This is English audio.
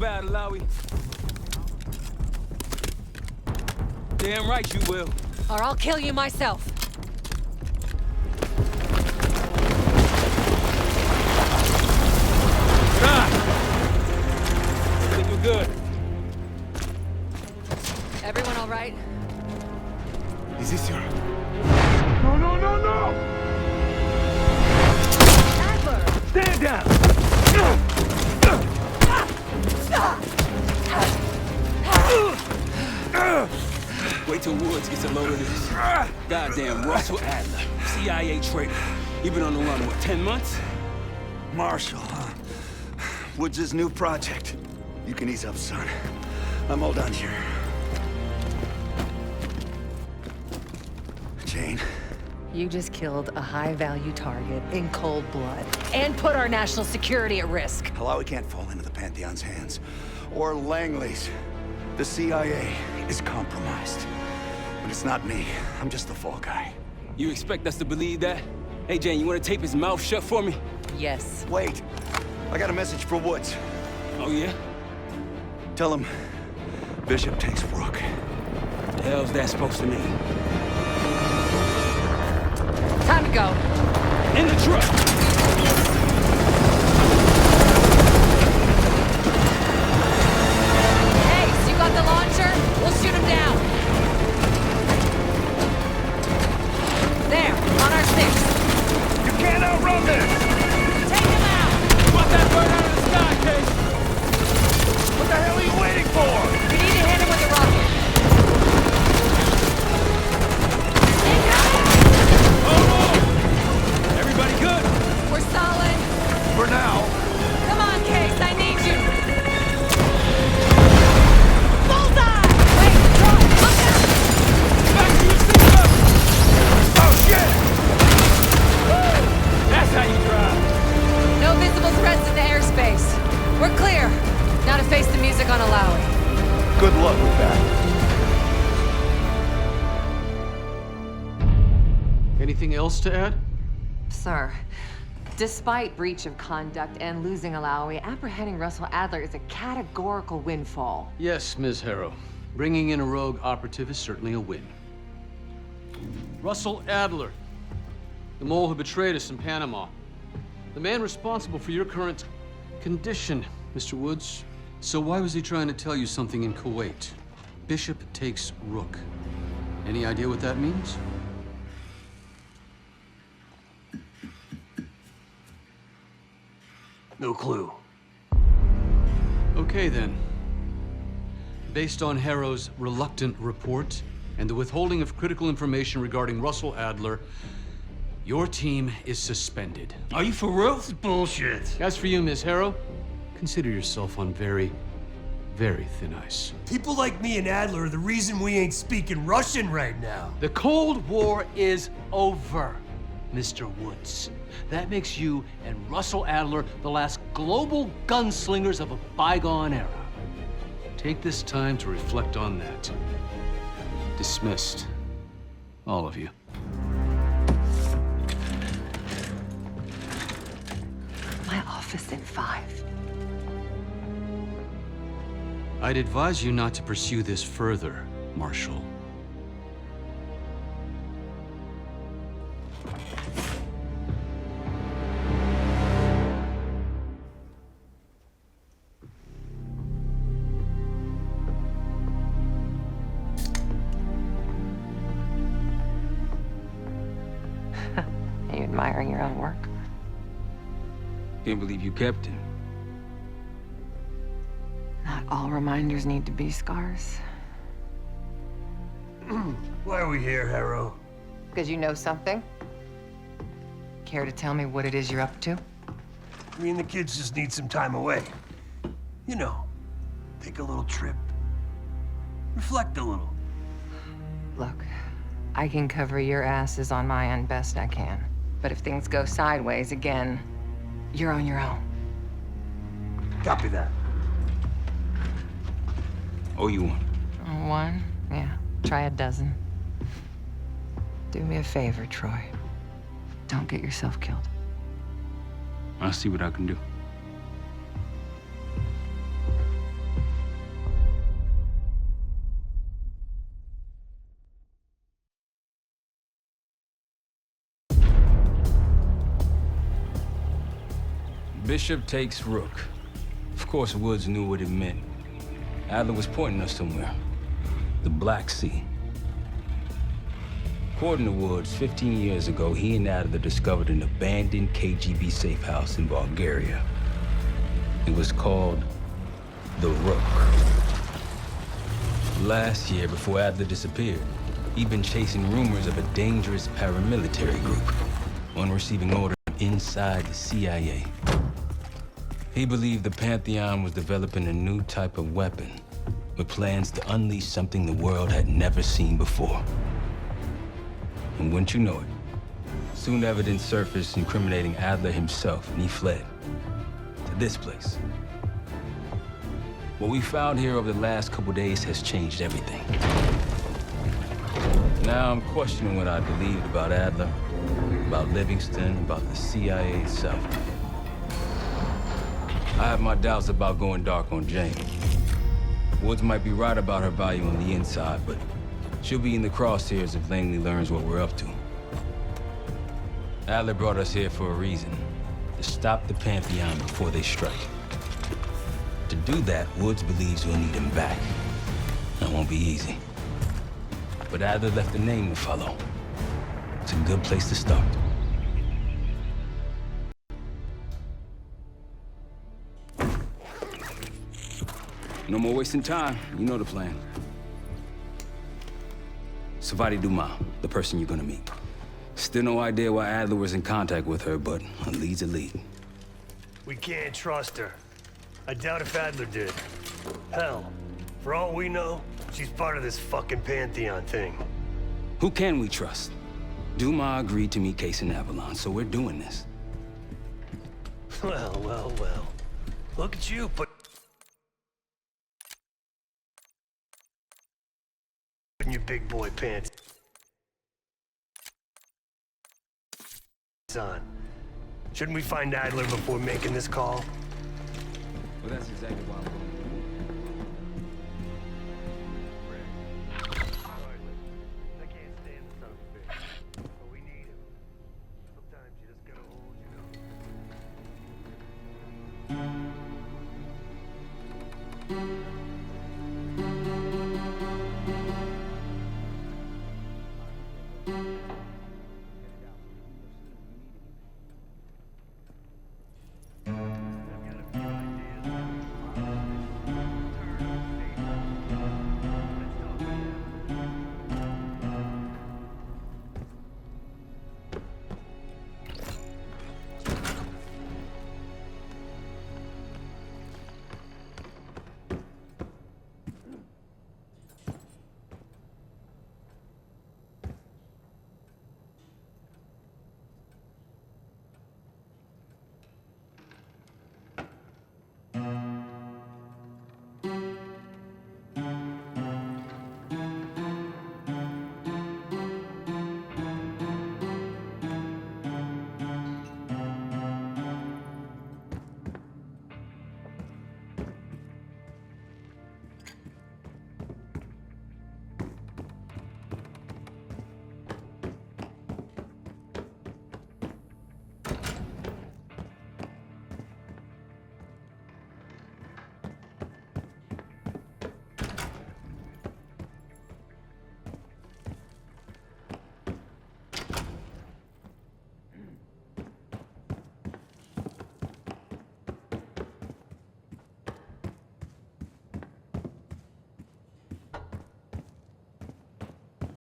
bad, Alawi. Damn right you will. Or I'll kill you myself. I think you're good. Everyone all right? Is this your... No, no, no, no! Adler! Stand down! Wait till Woods gets a load of this. Goddamn Russell Adler, CIA traitor. He been on the run, what, 10 months? Marshall, huh? Woods' new project. You can ease up, son. I'm all done here. Jane? You just killed a high-value target in cold blood and put our national security at risk. Alawi can't fall into the Pantheon's hands. Or Langley's. The CIA is compromised. But it's not me. I'm just the fall guy. You expect us to believe that? Hey, Jane, you want to tape his mouth shut for me? Yes. Wait. I got a message for Woods. Oh, yeah? Tell him Bishop takes Rook. The hell's that supposed to mean? Time to go. In the truck! Hey, so you got the launcher? We'll shoot him down. There, on our 6. You can't outrun this! Take him out! Put that bird out of the sky, Case! What the hell are you waiting for? We need to hit him with a rocket. Hold on! Everybody good? We're solid. For now. Come on, Case, I need you. Bullseye! Wait, Troy, look out! Back to your system! Oh, shit! That's how you drive. No visible threats in the airspace. We're clear. Now to face the music on Alawi. Good luck with that. Anything else to add? Sir, despite breach of conduct and losing Alawi, apprehending Russell Adler is a categorical windfall. Yes, Ms. Harrow. Bringing in a rogue operative is certainly a win. Russell Adler, the mole who betrayed us in Panama. The man responsible for your current condition, Mr. Woods. So why was he trying to tell you something in Kuwait? Bishop takes Rook. Any idea what that means? No clue. Okay, then. Based on Harrow's reluctant report and the withholding of critical information regarding Russell Adler, your team is suspended. Are you for real? This is bullshit. As for you, Ms. Harrow, consider yourself on very, very thin ice. People like me and Adler are the reason we ain't speaking Russian right now. The Cold War is over, Mr. Woods. That makes you and Russell Adler the last global gunslingers of a bygone era. Take this time to reflect on that. Dismissed. All of you. My office in 5. I'd advise you not to pursue this further, Marshal. Are you admiring your own work? Can't believe you kept him. Not all reminders need to be scars. Why are we here, Harrow? Because you know something? Care to tell me what it is you're up to? Me and the kids just need some time away. You know, take a little trip. Reflect a little. Look, I can cover your asses on my end best I can. But if things go sideways again, you're on your own. Copy that. Oh, you want? One? Yeah. Try a dozen. Do me a favor, Troy. Don't get yourself killed. I'll see what I can do. Bishop takes Rook. Of course, Woods knew what it meant. Adler was pointing us somewhere. The Black Sea. According to Woods, 15 years ago, he and Adler discovered an abandoned KGB safe house in Bulgaria. It was called the Rook. Last year, before Adler disappeared, he'd been chasing rumors of a dangerous paramilitary group, one receiving orders inside the CIA. He believed the Pantheon was developing a new type of weapon, with plans to unleash something the world had never seen before. And wouldn't you know it, soon evidence surfaced incriminating Adler himself, and he fled to this place. What we found here over the last couple days has changed everything. Now I'm questioning what I believed about Adler, about Livingston, about the CIA itself. I have my doubts about going dark on Jane. Woods might be right about her value on the inside, but she'll be in the crosshairs if Langley learns what we're up to. Adler brought us here for a reason, to stop the Pantheon before they strike. To do that, Woods believes we'll need him back. That won't be easy. But Adler left a name to follow. It's a good place to start. No more wasting time. You know the plan. Savati Dumas, the person you're gonna meet. Still no idea why Adler was in contact with her, but a lead's a lead. We can't trust her. I doubt if Adler did. Hell, for all we know, she's part of this fucking Pantheon thing. Who can we trust? Dumas agreed to meet Case in Avalon, so we're doing this. Well, well, well. Look at you putting your big boy pants on. Shouldn't we find Adler before making this call? Well, that's exactly why I'm going. I can't stand the son of a bitch, but we need him. Sometimes you just gotta hold, you know.